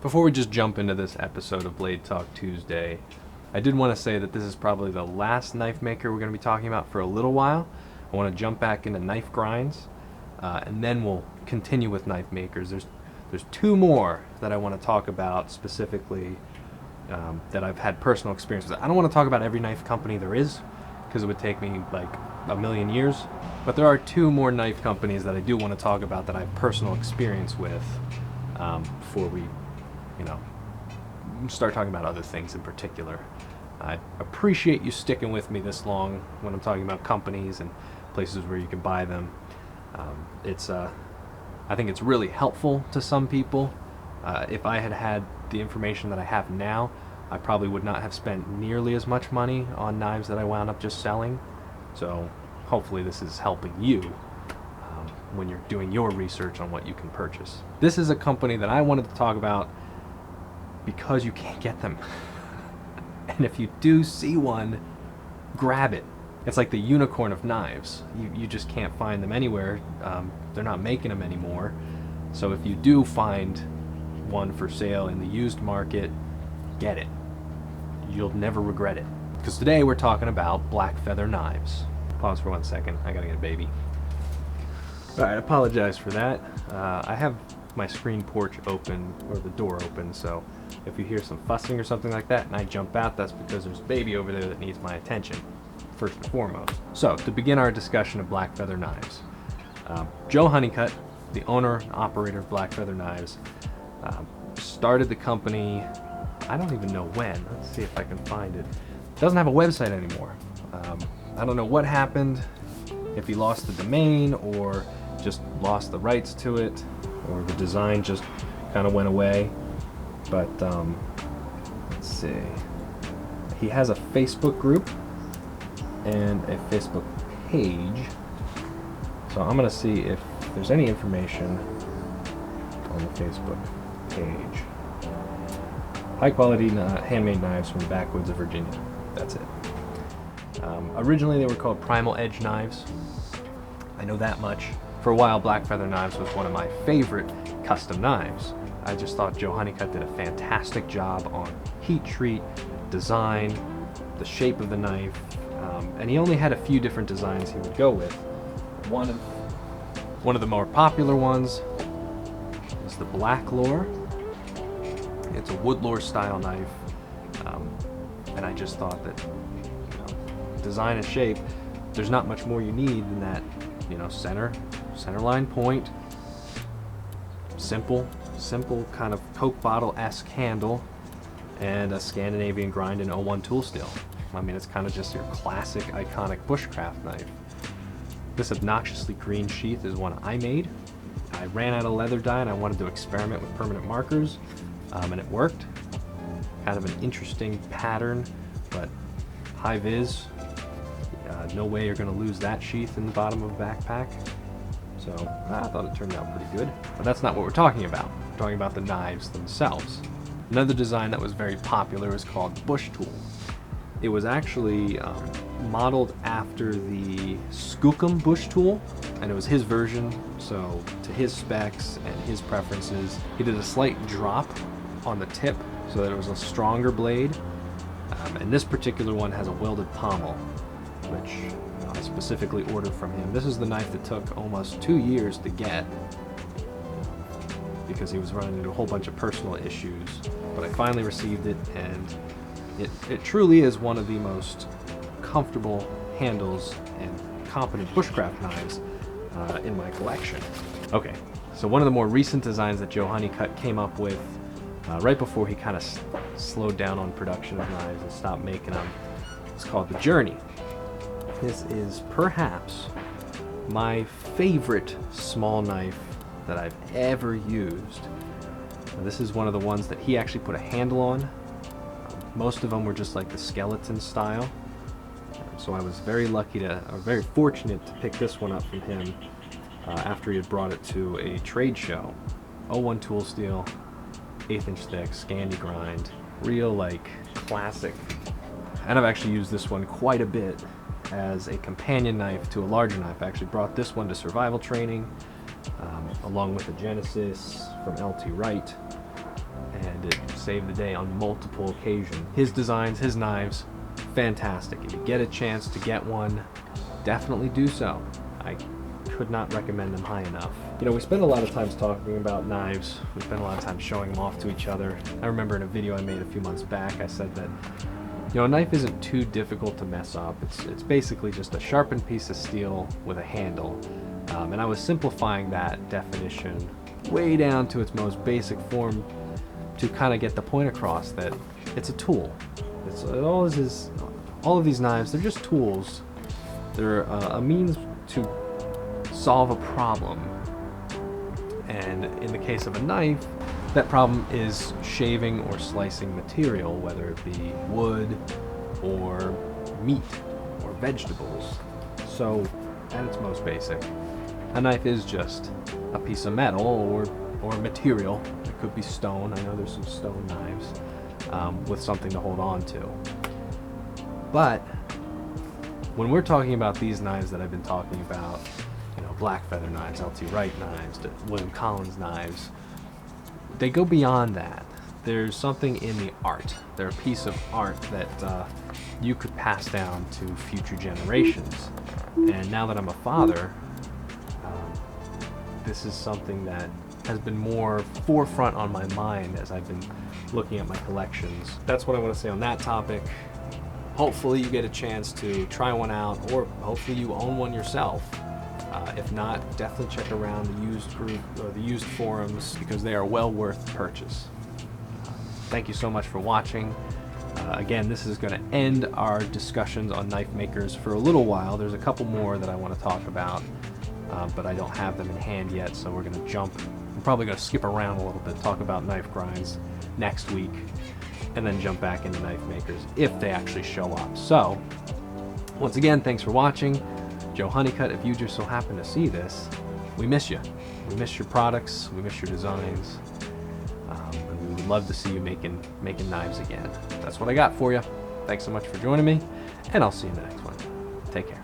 Before we just jump into this episode of Blade Talk Tuesday, I did want to say that this is probably the last knife maker we're going to be talking about for a little while. I want to jump back into knife grinds, and then we'll continue with knife makers. There's two more that I want to talk about specifically that I've had personal experience with. I don't want to talk about every knife company there is, because it would take me like a million years. But there are two more knife companies that I do want to talk about that I have personal experience with before we, start talking about other things in particular. I appreciate you sticking with me this long when I'm talking about companies and places where you can buy them. I think it's really helpful to some people. If I had had the information that I have now, I probably would not have spent nearly as much money on knives that I wound up just selling. So hopefully this is helping you when you're doing your research on what you can purchase. This is a company that I wanted to talk about because you can't get them. And if you do see one, grab it. It's like the unicorn of knives. You just can't find them anywhere. They're not making them anymore. So if you do find one for sale in the used market, get it. You'll never regret it. Because today we're talking about Blackfeather Knives. Pause for 1 second. I gotta get a baby. Alright, I apologize for that. I have my screen porch open, or the door open, so if you hear some fussing or something like that and I jump out, that's because there's a baby over there that needs my attention, first and foremost. So, to begin our discussion of Blackfeather Knives, Joe Honeycutt, the owner and operator of Blackfeather Knives, started the company, I don't even know when. Let's see if I can find it. Doesn't have a website anymore. I don't know what happened, if he lost the domain or just lost the rights to it, or the design just kind of went away. But let's see. He has a Facebook group and a Facebook page. So I'm gonna see if there's any information on the Facebook page. High quality handmade knives from the backwoods of Virginia. That's it. Originally they were called Primal Edge knives. I know that much. For a while, Blackfeather Knives was one of my favorite custom knives. I just thought Joe Honeycutt did a fantastic job on heat treat, design, the shape of the knife, and he only had a few different designs he would go with. One of the more popular ones is the Black Lore. It's a woodlore style knife, and I just thought that design and shape, there's not much more you need than that, center line point, simple kind of Coke bottle-esque handle, and a Scandinavian grind in 01 tool steel. I mean, it's kind of just your classic iconic bushcraft knife. This obnoxiously green sheath is one I made. I ran out of leather dye and I wanted to experiment with permanent markers, and it worked. Kind of an interesting pattern, but high vis. No way you're going to lose that sheath in the bottom of a backpack. So I thought it turned out pretty good. But that's not what we're talking about. We're talking about the knives themselves. Another design that was very popular is called Bush Tool. It was actually modeled after the Skookum Bush Tool, and it was his version, so to his specs and his preferences. He did a slight drop on the tip so that it was a stronger blade, and this particular one has a welded pommel, which I specifically ordered from him. This is the knife that took almost 2 years to get because he was running into a whole bunch of personal issues, but I finally received it, and it truly is one of the most comfortable handles and competent bushcraft knives in my collection. Okay, so one of the more recent designs that Joe Honeycutt came up with right before he kind of slowed down on production of knives and stopped making them, it's called the Journey. This is perhaps my favorite small knife that I've ever used. This is one of the ones that he actually put a handle on. Most of them were just like the skeleton style. So I was very very fortunate to pick this one up from him after he had brought it to a trade show. 01 tool steel, 1/8 inch thick, Scandi grind, real like classic. And I've actually used this one quite a bit as a companion knife to a larger knife. I actually brought this one to survival training along with the Genesis from LT Wright, and saved the day on multiple occasions. His designs, his knives, fantastic. If you get a chance to get one, definitely do so. I could not recommend them high enough. You know, we spend a lot of time talking about knives. We spend a lot of time showing them off to each other. I remember in a video I made a few months back, I said that, you know, a knife isn't too difficult to mess up. It's basically just a sharpened piece of steel with a handle. And I was simplifying that definition way down to its most basic form to kind of get the point across that it's a tool. All of these knives, they're just tools. They're a means to solve a problem. And in the case of a knife, that problem is shaving or slicing material, whether it be wood or meat or vegetables. So, at its most basic, a knife is just a piece of metal or material. It could be stone. I know there's some stone knives with something to hold on to. But when we're talking about these knives that I've been talking about, you know, Blackfeather knives, LT Wright knives, William Collins knives, they go beyond that. There's something in the art. They're a piece of art that you could pass down to future generations. And now that I'm a father, this is something that has been more forefront on my mind as I've been looking at my collections. That's what I want to say on that topic. Hopefully you get a chance to try one out, or hopefully you own one yourself. If not, definitely check around the used group or the used forums, because they are well worth the purchase. Thank you so much for watching. Again, this is going to end our discussions on knife makers for a little while. There's a couple more that I want to talk about, but I don't have them in hand yet, so we're going to jump. I'm probably going to skip around a little bit, talk about knife grinds next week, and then jump back into knife makers if they actually show up. So, once again, thanks for watching. Joe Honeycutt, if you just so happen to see this, we miss you. We miss your products, we miss your designs, and we would love to see you making knives again. That's what I got for you. Thanks so much for joining me, and I'll see you in the next one. Take care.